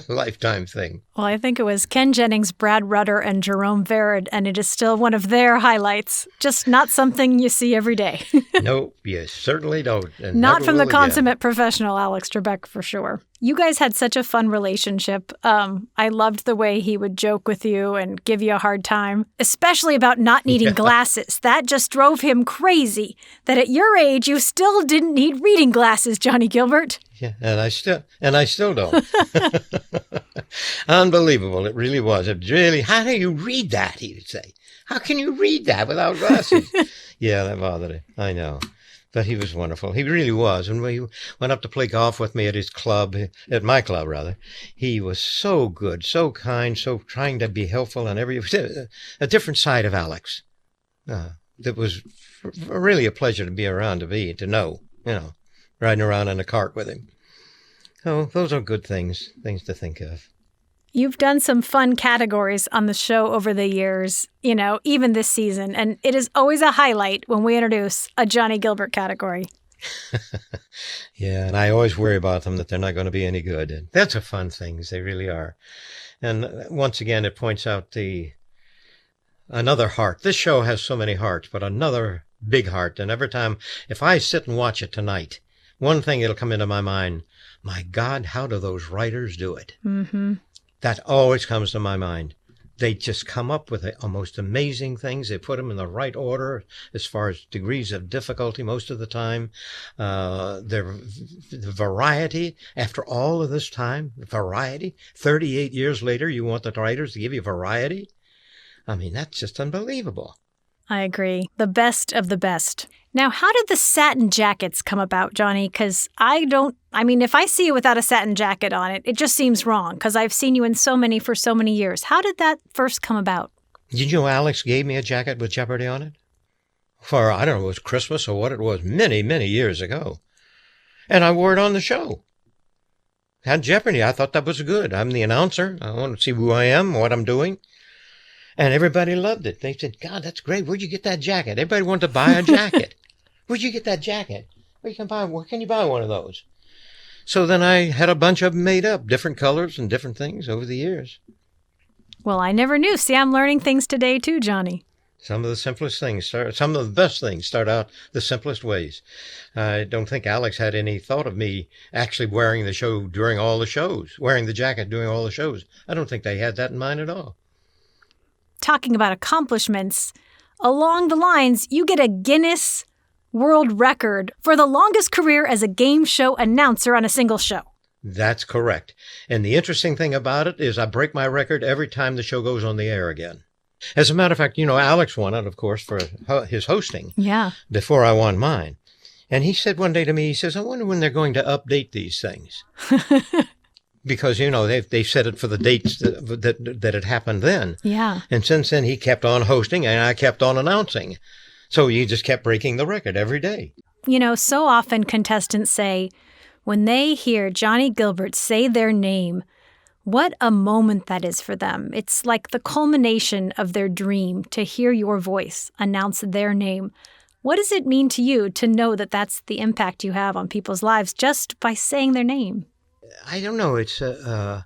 lifetime thing. Well, I think it was Ken Jennings, Brad Rutter, and Jerome Verrid, and it is still one of their highlights. Just not something you see every day. No, you certainly don't. And not from the again. consummate professional Alex Trebek, for sure. You guys had such a fun relationship. I loved the way he would joke with you and give you a hard time, especially about not needing glasses. That just drove him crazy, that at your age, you still didn't need reading glasses, Johnny Gilbert. Yeah, and I still don't. Unbelievable. It really was. It really, how do you read that, he would say. How can you read that without glasses? Yeah, that bothered him. I know. But he was wonderful. He really was. And when he went up to play golf with me at his club, at my club, rather, he was so good, so kind, so trying to be helpful and a different side of Alex. That was really a pleasure to be around, to know, riding around in a cart with him. So those are good things to think of. You've done some fun categories on the show over the years, even this season, and it is always a highlight when we introduce a Johnny Gilbert category. Yeah, and I always worry about them, that they're not going to be any good. And that's a fun things. They really are. And once again, it points out another heart. This show has so many hearts, but another big heart. And every time, if I sit and watch it tonight, one thing that'll come into my mind, my God, how do those writers do it? Mm-hmm. That always comes to my mind. They just come up with the most amazing things. They put them in the right order as far as degrees of difficulty most of the time. The variety, after all of this time, variety. 38 years later, you want the writers to give you variety? I mean, that's just unbelievable. I agree. The best of the best. Now, how did the satin jackets come about, Johnny? Because if I see you without a satin jacket on it, it just seems wrong, because I've seen you in so many for so many years. How did that first come about? Did you know Alex gave me a jacket with Jeopardy on it? For, I don't know, it was Christmas or what it was, many, many years ago. And I wore it on the show. Had Jeopardy. I thought that was good. I'm the announcer. I want to see who I am, what I'm doing. And everybody loved it. They said, God, that's great. Where'd you get that jacket? Everybody wanted to buy a jacket. Where'd you get that jacket? Where can you buy one of those? So then I had a bunch of them made up, different colors and different things over the years. Well, I never knew. See, I'm learning things today too, Johnny. Some of the simplest things, some of the best things start out the simplest ways. I don't think Alex had any thought of me actually wearing the show during all the shows, wearing the jacket during all the shows. I don't think they had that in mind at all. Talking about accomplishments, along the lines, you get a Guinness World Record for the longest career as a game show announcer on a single show. That's correct. And the interesting thing about it is I break my record every time the show goes on the air again. As a matter of fact, Alex won it, of course, for his hosting. Yeah. Before I won mine. And he said one day to me, he says, I wonder when they're going to update these things. Because, they set it for the dates that it happened then. Yeah. And since then, he kept on hosting and I kept on announcing. So you just kept breaking the record every day. So often contestants say, when they hear Johnny Gilbert say their name, what a moment that is for them. It's like the culmination of their dream to hear your voice announce their name. What does it mean to you to know that that's the impact you have on people's lives just by saying their name? I don't know. It's, to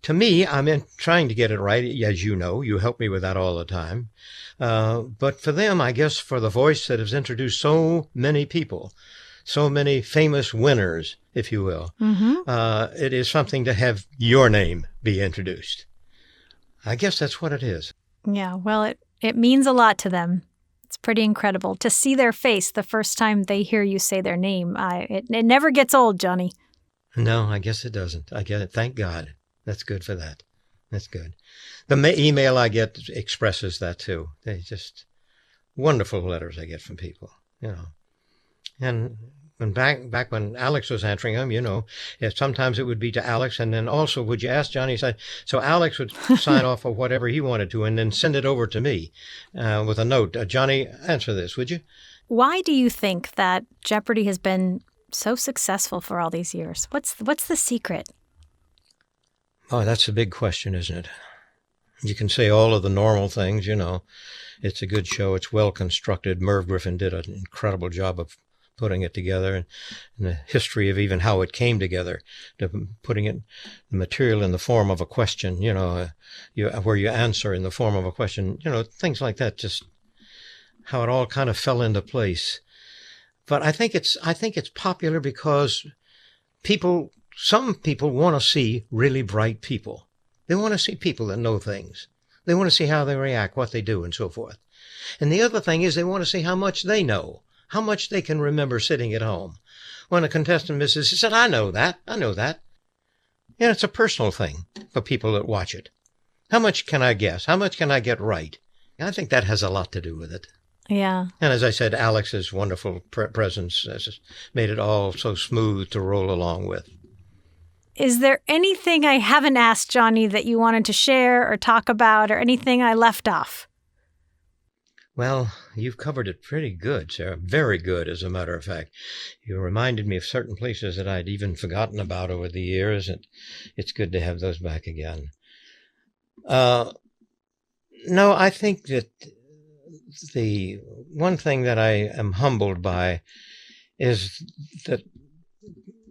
me, I'm trying to get it right. As you know, you help me with that all the time. But for them, I guess, for the voice that has introduced so many people, so many famous winners, if you will, it is something to have your name be introduced. I guess that's what it is. Yeah, well, it means a lot to them. It's pretty incredible to see their face the first time they hear you say their name. It never gets old, Johnny. No, I guess it doesn't. I get it. Thank God. That's good for that. That's good. The email I get expresses that too. They just wonderful letters I get from people, And when back when Alex was answering them, sometimes it would be to Alex, and then also, would you ask Johnny? So Alex would sign off of whatever he wanted to, and then send it over to me with a note. Johnny, answer this, would you? Why do you think that Jeopardy has been so successful for all these years? What's the secret? Oh, that's a big question, isn't it? You can say all of the normal things, It's a good show. It's well constructed. Merv Griffin did an incredible job of putting it together, and the history of even how it came together, to putting the material in the form of a question, where you answer in the form of a question, things like that, just how it all kind of fell into place. But I think it's popular because some people want to see really bright people. They want to see people that know things. They want to see how they react, what they do, and so forth. And the other thing is they want to see how much they know, how much they can remember sitting at home. When a contestant misses, he said, I know that. It's a personal thing for people that watch it. How much can I guess? How much can I get right? I think that has a lot to do with it. Yeah. And as I said, Alex's wonderful presence has made it all so smooth to roll along with. Is there anything I haven't asked Johnny that you wanted to share or talk about, or anything I left off? Well, you've covered it pretty good, Sarah. Very good, as a matter of fact. You reminded me of certain places that I'd even forgotten about over the years, and it's good to have those back again. No, I think that the one thing that I am humbled by is that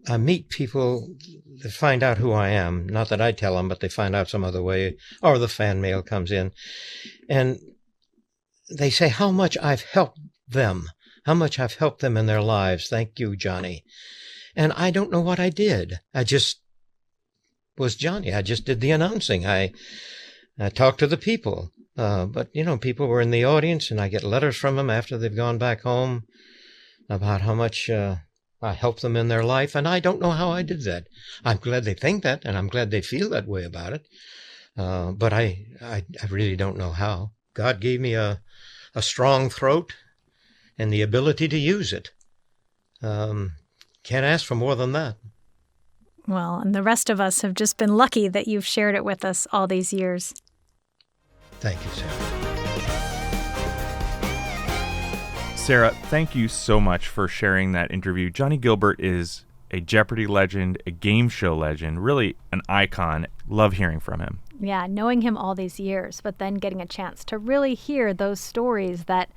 I meet people that find out who I am. Not that I tell them, but they find out some other way, or the fan mail comes in. And they say how much I've helped them, how much I've helped them in their lives. Thank you, Johnny. And I don't know what I did. I just was Johnny. I just did the announcing. I talked to the people. But, people were in the audience, and I get letters from them after they've gone back home about how much I helped them in their life, and I don't know how I did that. I'm glad they think that, and I'm glad they feel that way about it. But I really don't know how. God gave me a strong throat and the ability to use it. Can't ask for more than that. Well, and the rest of us have just been lucky that you've shared it with us all these years. Thank you, Sarah. Sarah, thank you so much for sharing that interview. Johnny Gilbert is a Jeopardy legend, a game show legend, really an icon. Love hearing from him. Yeah, knowing him all these years, but then getting a chance to really hear those stories that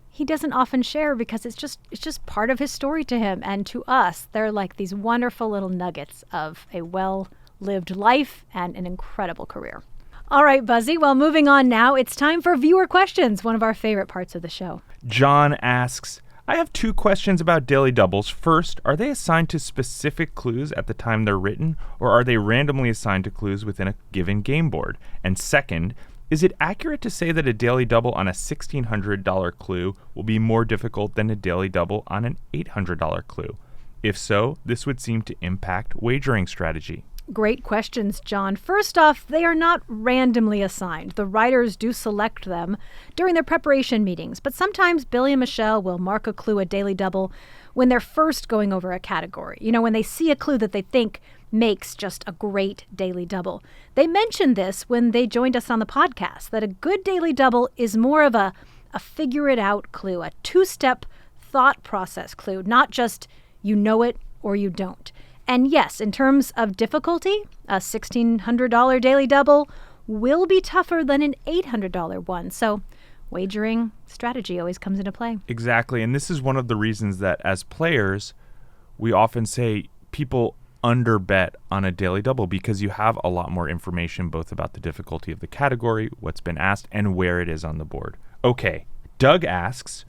he doesn't often share because it's just part of his story to him. And to us, they're like these wonderful little nuggets of a well-lived life and an incredible career. All right, Buzzy. Well, moving on now, it's time for viewer questions, one of our favorite parts of the show. John asks, I have 2 questions about daily doubles. First, are they assigned to specific clues at the time they're written, or are they randomly assigned to clues within a given game board? And second, is it accurate to say that a daily double on a $1,600 clue will be more difficult than a daily double on an $800 clue? If so, this would seem to impact wagering strategy. Great questions, John. First off, they are not randomly assigned. The writers do select them during their preparation meetings, but sometimes Billy and Michelle will mark a clue a daily double when they're first going over a category. When they see a clue that they think makes just a great daily double. They mentioned this when they joined us on the podcast, that a good daily double is more of a figure-it-out clue, a 2-step thought process clue, not just you know it or you don't. And yes, in terms of difficulty, a $1,600 daily double will be tougher than an $800 one. So wagering strategy always comes into play. Exactly. And this is one of the reasons that as players, we often say people underbet on a daily double because you have a lot more information both about the difficulty of the category, what's been asked, and where it is on the board. Okay, Doug asks,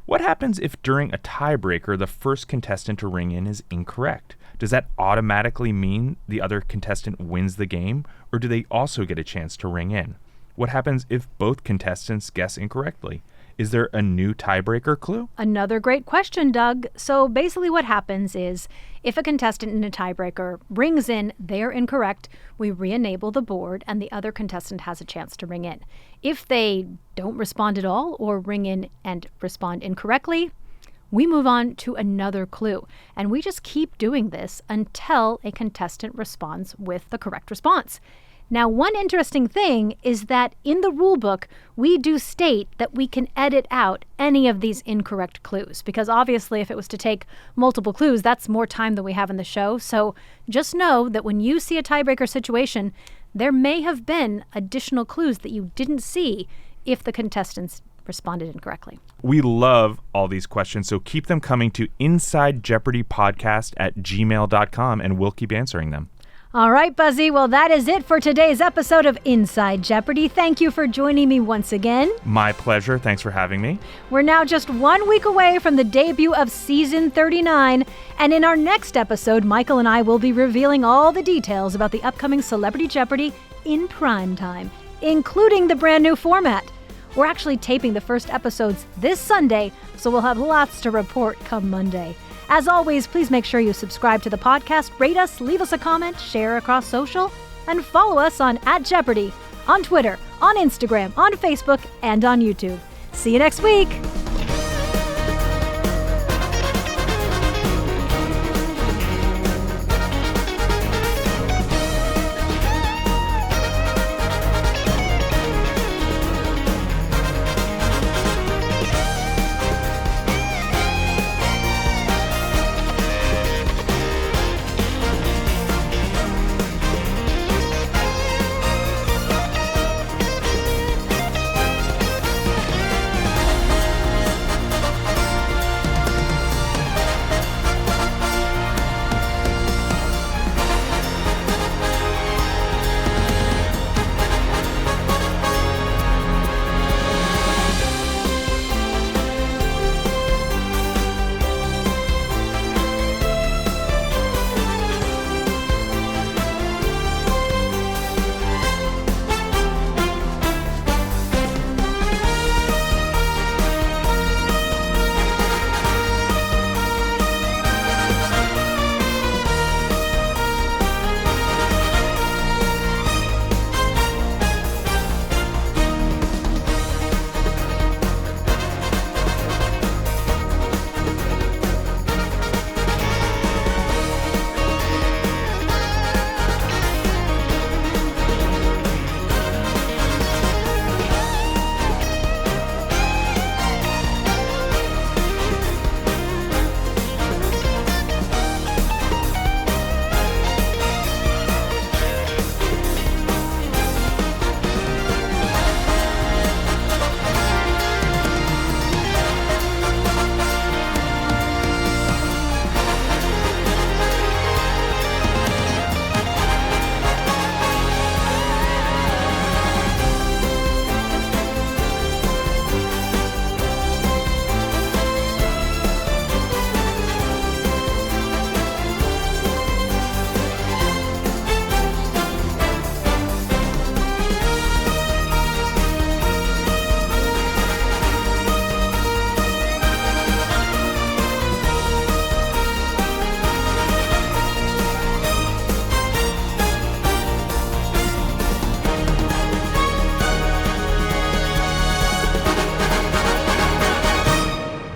what happens if during a tiebreaker the first contestant to ring in is incorrect? Does that automatically mean the other contestant wins the game, or do they also get a chance to ring in? What happens if both contestants guess incorrectly? is there a new tiebreaker clue? Another great question, Doug. So basically what happens is if a contestant in a tiebreaker rings in, they're incorrect, we re-enable the board and the other contestant has a chance to ring in. If they don't respond at all or ring in and respond incorrectly, we move on to another clue. And we just keep doing this until a contestant responds with the correct response. Now, one interesting thing is that in the rule book, we do state that we can edit out any of these incorrect clues, because obviously if it was to take multiple clues, that's more time than we have in the show. So just know that when you see a tiebreaker situation, there may have been additional clues that you didn't see if the contestants responded incorrectly. We love all these questions, so keep them coming to InsideJeopardyPodcast@gmail.com, and we'll keep answering them. All right, Buzzy. Well, that is it for today's episode of Inside Jeopardy. Thank you for joining me once again. My pleasure. Thanks for having me. We're now just 1 week away from the debut of Season 39. And in our next episode, Michael and I will be revealing all the details about the upcoming Celebrity Jeopardy in prime time, including the brand new format. We're actually taping the first episodes this Sunday, so we'll have lots to report come Monday. As always, please make sure you subscribe to the podcast, rate us, leave us a comment, share across social, and follow us on @Jeopardy, on Twitter, on Instagram, on Facebook, and on YouTube. See you next week.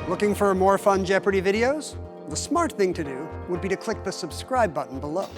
Looking for more fun Jeopardy videos? The smart thing to do would be to click the subscribe button below.